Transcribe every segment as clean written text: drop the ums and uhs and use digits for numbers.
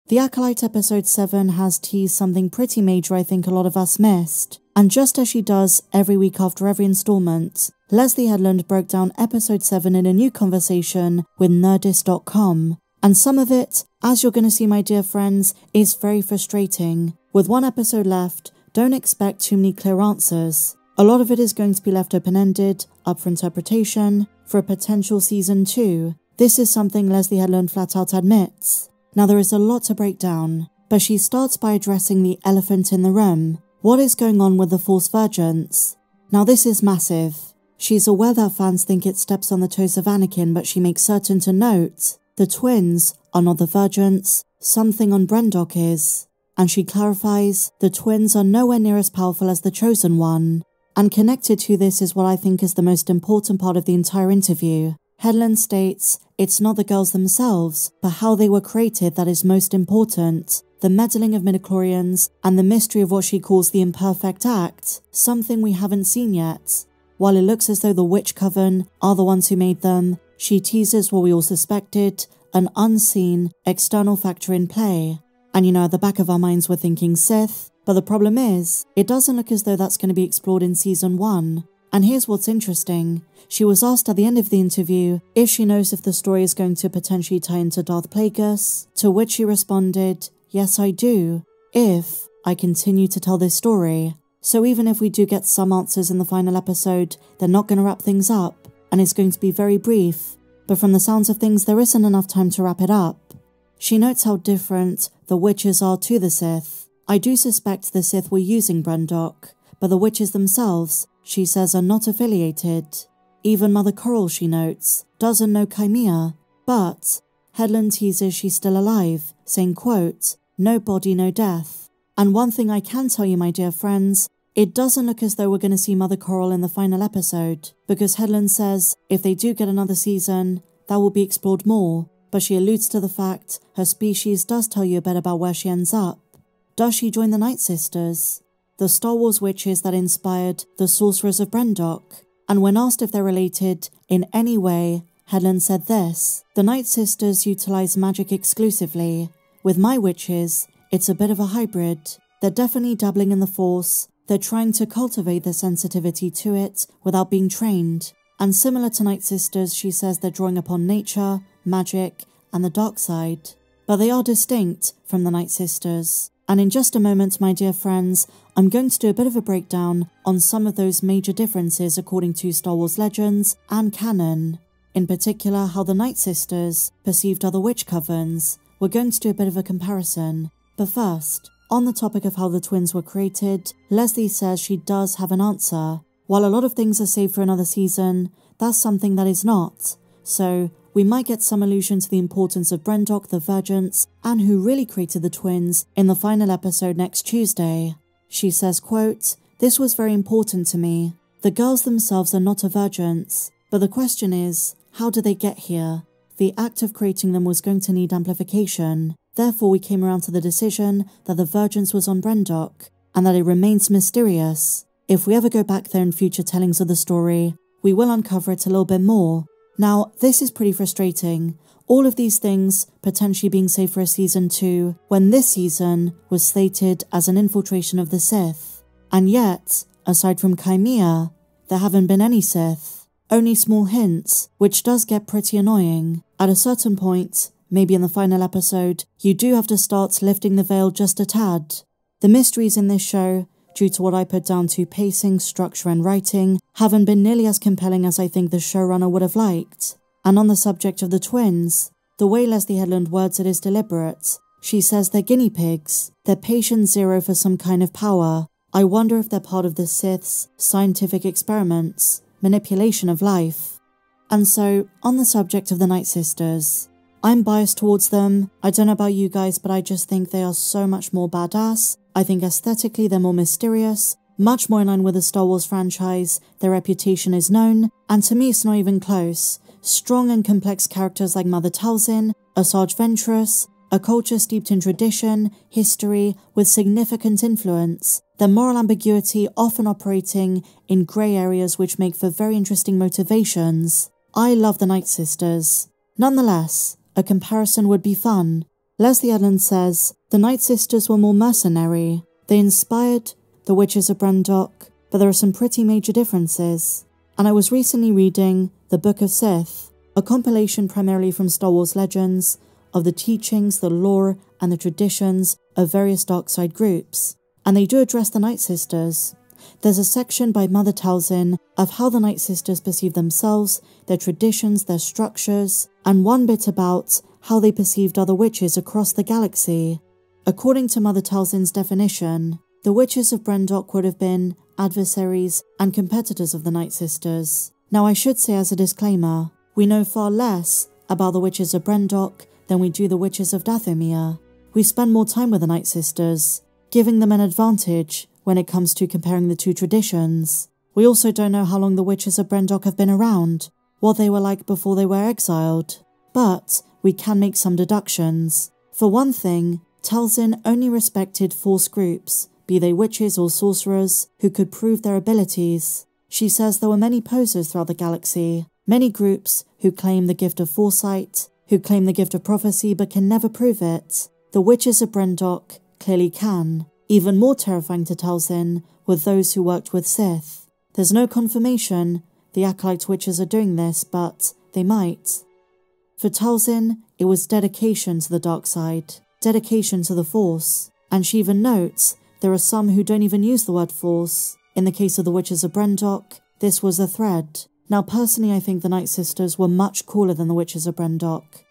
The Acolyte episode 7 has teased something pretty major I think a lot of us missed, and just as she does every week after every installment, Leslye Headland broke down episode 7 in a new conversation with Nerdist.com, and some of it, as you're going to see my dear friends, is very frustrating. With one episode left, don't expect too many clear answers. A lot of it is going to be left open-ended, up for interpretation, for a potential season 2. This is something Leslye Headland flat out admits. Now there is a lot to break down, but she starts by addressing the elephant in the room. What is going on with the Force Vergence? Now this is massive. She's aware that fans think it steps on the toes of Anakin, but she makes certain to note the twins are not the Vergence, something on Brendok is. And she clarifies the twins are nowhere near as powerful as the Chosen One. And connected to this is what I think is the most important part of the entire interview. Headland states it's not the girls themselves, but how they were created that is most important. The meddling of midichlorians and the mystery of what she calls the imperfect act, something we haven't seen yet. While it looks as though the Witch Coven are the ones who made them, she teases what we all suspected, an unseen, external factor in play. And at the back of our minds we're thinking Sith, but the problem is, it doesn't look as though that's going to be explored in season 1. And here's what's interesting. She was asked at the end of the interview if she knows if the story is going to potentially tie into Darth Plagueis, to which she responded, "Yes, I do, if I continue to tell this story." So even if we do get some answers in the final episode, they're not going to wrap things up, and it's going to be very brief. But from the sounds of things, there isn't enough time to wrap it up. She notes how different the witches are to the Sith. I do suspect the Sith were using Brendok, but the witches themselves, she says, are not affiliated. Even Mother Coral, she notes, doesn't know Chimera, but Headland teases she's still alive, saying, quote, "No body, no death." And one thing I can tell you, my dear friends, it doesn't look as though we're going to see Mother Coral in the final episode, because Headland says if they do get another season, that will be explored more, but she alludes to the fact her species does tell you a bit about where she ends up. Does she join the Nightsisters, the Star Wars witches that inspired the Sorcerers of Brendok? And when asked if they're related in any way, Headland said this: "The Nightsisters utilize magic exclusively. With my witches, it's a bit of a hybrid. They're definitely dabbling in the Force. They're trying to cultivate their sensitivity to it without being trained. And similar to Nightsisters, she says they're drawing upon nature, magic, and the dark side. But they are distinct from the Nightsisters." And in just a moment, my dear friends, I'm going to do a bit of a breakdown on some of those major differences according to Star Wars legends and canon. In particular, how the Nightsisters perceived other witch covens. We're going to do a bit of a comparison. But first, on the topic of how the twins were created, Leslye says she does have an answer. While a lot of things are saved for another season, that's something that is not. So, we might get some allusion to the importance of Brendok, the Vergence, and who really created the twins in the final episode next Tuesday. She says, quote, "This was very important to me. The girls themselves are not a Vergence, but the question is, how did they get here? The act of creating them was going to need amplification. Therefore we came around to the decision that the Vergence was on Brendok, and that it remains mysterious. If we ever go back there in future tellings of the story, we will uncover it a little bit more." Now, this is pretty frustrating. All of these things potentially being saved for a season 2, when this season was slated as an infiltration of the Sith. And yet, aside from Chimera, there haven't been any Sith. Only small hints, which does get pretty annoying. At a certain point, maybe in the final episode, you do have to start lifting the veil just a tad. The mysteries in this show, due to what I put down to pacing, structure and writing, haven't been nearly as compelling as I think the showrunner would have liked. And on the subject of the twins, the way Leslye Headland words it is deliberate. She says they're guinea pigs, they're patient zero for some kind of power. I wonder if they're part of the Sith's scientific experiments, manipulation of life. And so, on the subject of the Nightsisters, I'm biased towards them. I don't know about you guys, but I just think they are so much more badass. I think aesthetically they're more mysterious, much more in line with the Star Wars franchise, their reputation is known, and to me it's not even close. Strong and complex characters like Mother Talzin, Asajj Ventress, a culture steeped in tradition, history, with significant influence, their moral ambiguity often operating in grey areas which make for very interesting motivations. I love the Nightsisters. Nonetheless, a comparison would be fun. Leslye Headland says the Nightsisters were more mercenary. They inspired the Witches of Brendok, but there are some pretty major differences. And I was recently reading The Book of Sith, a compilation primarily from Star Wars legends of the teachings, the lore, and the traditions of various dark side groups. And they do address the Nightsisters. There's a section by Mother Talzin of how the Nightsisters perceive themselves, their traditions, their structures, and one bit about how they perceived other witches across the galaxy. According to Mother Talzin's definition, the Witches of Brendok would have been adversaries and competitors of the Nightsisters. Now I should say as a disclaimer, we know far less about the Witches of Brendok than we do the Witches of Dathomir. We spend more time with the Nightsisters, giving them an advantage when it comes to comparing the two traditions. We also don't know how long the Witches of Brendok have been around, what they were like before they were exiled. But we can make some deductions. For one thing, Talzin only respected Force groups, be they witches or sorcerers, who could prove their abilities. She says there were many posers throughout the galaxy, many groups who claim the gift of foresight, who claim the gift of prophecy but can never prove it. The Witches of Brendok clearly can. Even more terrifying to Talzin were those who worked with Sith. There's no confirmation the Acolyte witches are doing this, but they might. For Talzin, it was dedication to the dark side, dedication to the Force, and she even notes there are some who don't even use the word Force. In the case of the Witches of Brendok, this was a thread. Now personally I think the Nightsisters were much cooler than the Witches of Brendok.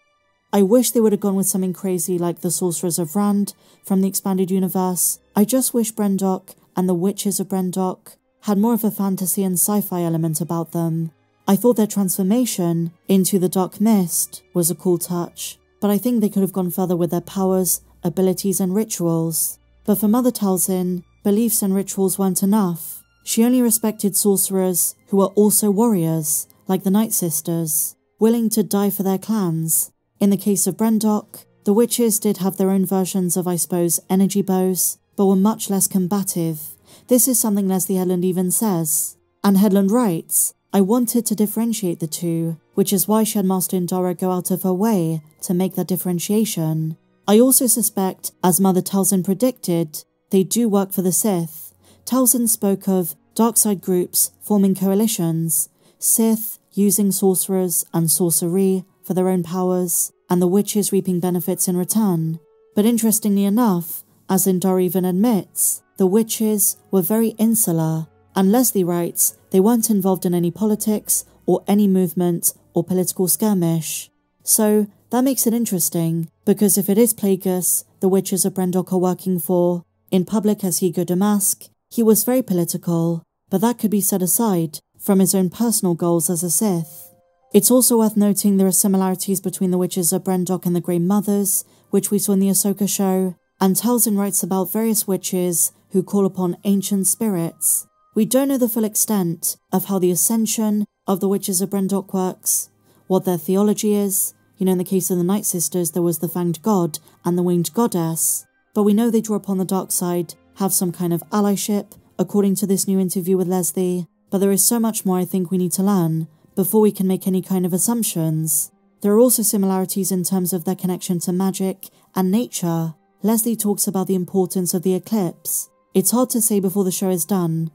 I wish they would have gone with something crazy like the Sorcerers of Rand from the expanded universe. I just wish Brendok and the Witches of Brendok had more of a fantasy and sci-fi element about them. I thought their transformation into the Dark Mist was a cool touch, but I think they could have gone further with their powers, abilities and rituals. But for Mother Talzin, beliefs and rituals weren't enough. She only respected sorcerers who were also warriors, like the Nightsisters, willing to die for their clans. In the case of Brendok, the witches did have their own versions of, I suppose, energy bows, but were much less combative. This is something Leslye Headland even says. And Headland writes, I wanted to differentiate the two, which is why she had Master Indara go out of her way to make that differentiation. I also suspect, as Mother Talzin predicted, they do work for the Sith. Talzin spoke of dark side groups forming coalitions, Sith using sorcerers and sorcery for their own powers, and the witches reaping benefits in return. But interestingly enough, as Indara even admits, the witches were very insular, and Leslye writes they weren't involved in any politics or any movement or political skirmish. So that makes it interesting, because if it is Plagueis the Witches of Brendok are working for, in public as Higo Damask, he was very political, but that could be set aside from his own personal goals as a Sith. It's also worth noting there are similarities between the Witches of Brendok and the Grey Mothers, which we saw in the Ahsoka show, and Talzin writes about various witches who call upon ancient spirits. We don't know the full extent of how the ascension of the Witches of Brendok works, what their theology is. You know, in the case of the Nightsisters, there was the Fanged God and the Winged Goddess, but we know they draw upon the dark side, have some kind of allyship, according to this new interview with Leslye, but there is so much more I think we need to learn before we can make any kind of assumptions. There are also similarities in terms of their connection to magic and nature. Leslye talks about the importance of the eclipse. It's hard to say before the show is done,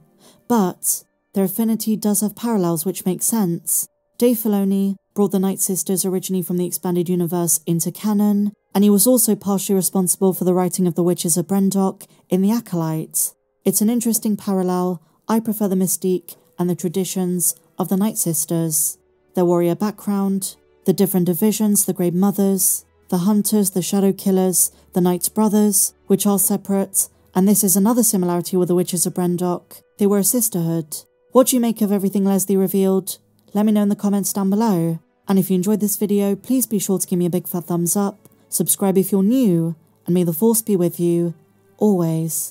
but their affinity does have parallels which make sense. Dave Filoni brought the Nightsisters originally from the expanded universe into canon, and he was also partially responsible for the writing of the Witches of Brendok in The Acolyte. It's an interesting parallel. I prefer the mystique and the traditions of the Nightsisters, their warrior background, the different divisions, the Grey Mothers, the Hunters, the Shadow Killers, the Night Brothers, which are separate, and this is another similarity with the Witches of Brendok. They were a sisterhood. What do you make of everything Leslye revealed? Let me know in the comments down below. And if you enjoyed this video, please be sure to give me a big fat thumbs up, subscribe if you're new, and may the Force be with you, always.